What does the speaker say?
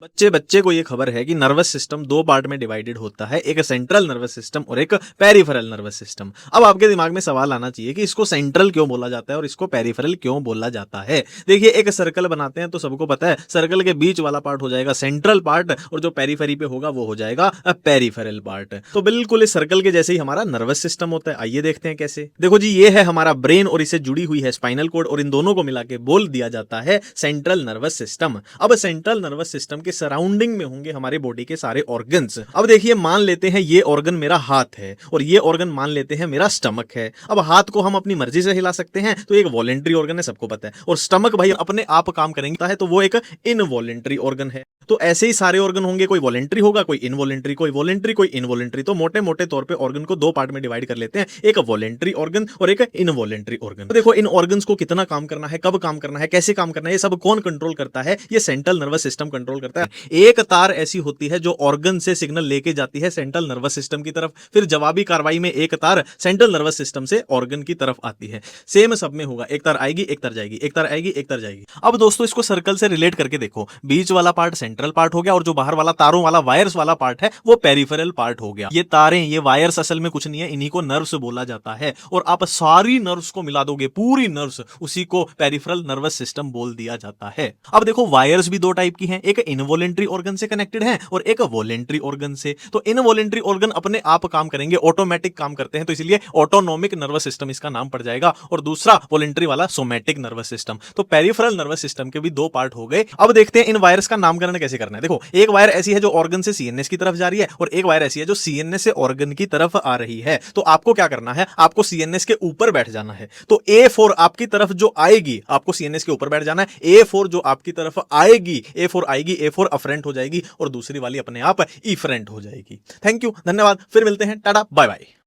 बच्चे बच्चे को ये खबर है कि नर्वस सिस्टम दो पार्ट में डिवाइडेड होता है, एक सेंट्रल नर्वस सिस्टम और एक पेरिफेरल नर्वस सिस्टम। अब आपके दिमाग में सवाल आना चाहिए कि इसको सेंट्रल क्यों बोला जाता है और इसको पेरिफेरल क्यों बोला जाता है। देखिए, एक सर्कल बनाते हैं तो सबको पता है सर्कल के बीच वाला पार्ट हो जाएगा सेंट्रल पार्ट और जो पेरीफेरी पे होगा वो हो जाएगा पेरिफेरल पार्ट। तो बिल्कुल इस सर्कल के जैसे ही हमारा नर्वस सिस्टम होता है। आइए देखते हैं कैसे। देखो जी, ये है हमारा ब्रेन और इससे जुड़ी हुई है स्पाइनल कोड और इन दोनों को मिला के बोल दिया जाता है सेंट्रल नर्वस सिस्टम। अब सेंट्रल नर्वस सिस्टम के सराउंडिंग में होंगे हमारे बॉडी के सारे ऑर्गन्स। अब देखिए, मान लेते हैं ये ऑर्गन मेरा हाथ है और ये ऑर्गन मान लेते हैं मेरा स्टमक है। अब हाथ को हम अपनी मर्जी से हिला सकते हैं तो एक वॉलेंट्री ऑर्गन है, सबको पता है, और स्टमक भाई अपने आप काम करेंगे तो वो एक इनवॉलेंट्री ऑर्गन है। तो ऐसे ही सारे ऑर्गन होंगे, कोई वॉलेंट्री होगा, कोई इनवॉलेंट्री, कोई वॉलेंट्री, कोई इनवॉलेंट्री। तो मोटे मोटे तौर पे ऑर्गन को दो पार्ट में डिवाइड कर लेते हैं, एक वॉलेंट्री ऑर्गन और एक इनवॉलेंट्री ऑर्गन। तो देखो, इन ऑर्गन्स को कितना काम करना है, कब काम करना है, कैसे काम करना है, ये सब कौन कंट्रोल करता है? ये सेंट्रल नर्वस सिस्टम कंट्रोल करता है। एक तार ऐसी होती है जो ऑर्गन से सिग्नल लेके जाती है सेंट्रल नर्वस सिस्टम की तरफ, फिर जवाबी कार्रवाई में एक तार सेंट्रल नर्वस सिस्टम से ऑर्गन की तरफ आती है। सेम सब में होगा, एक तार आएगी, एक तार जाएगी, एक तार आएगी, एक तार जाएगी। अब दोस्तों, इसको सर्कल से रिलेट करके देखो, बीच वाला पार्ट सेंट्रल पार्ट हो गया और जो बाहर वाला तारों वाला वायर्स वाला पार्ट है वो पेरिफेरल पार्ट हो गया। ये तारें, ये वायर्स असल में कुछ नहीं है, इन्हीं को नर्व्स बोला जाता है। और आप सारी नर्व्स को मिला दोगे, पूरी नर्व्स, उसी को पेरिफेरल नर्वस सिस्टम बोल दिया जाता है। अब देखो, वायर्स भी दो टाइप की हैं, एक इनवॉलेंट्री ऑर्गन से कनेक्टेड है और एक वॉलेंट्री ऑर्गन से। तो इनवॉलेंट्री ऑर्गन अपने आप काम करेंगे, ऑटोमेटिक काम करते हैं, तो इसलिए ऑटोनोमिक नर्वस सिस्टम इसका नाम पड़ जाएगा। और दूसरा वॉलेंट्री वाला सोमैटिक नर्वस सिस्टम। तो पेरिफेरल नर्वस सिस्टम के भी दो पार्ट हो गए। अब देखते हैं इन वायर्स का नामकरण कैसे करना है। देखो, एक वायर ऐसी है जो ऑर्गन से सीएनएस की तरफ जा रही है और एक वायर ऐसी है जो सीएनएस से ऑर्गन की तरफ आ रही है। तो आपको क्या करना है, आपको सीएनएस के ऊपर बैठ जाना है। तो A4 आपकी तरफ जो आएगी, आपको सीएनएस के ऊपर बैठ जाना है। A4 जो आपकी तरफ आएगी, A4 आएगी, A4 अफरेंट हो जाएगी और दूसरी वाली अपने आप इफरेंट हो जाएगी। थैंक यू, धन्यवाद, फिर मिलते हैं, टाटा बाय बाय।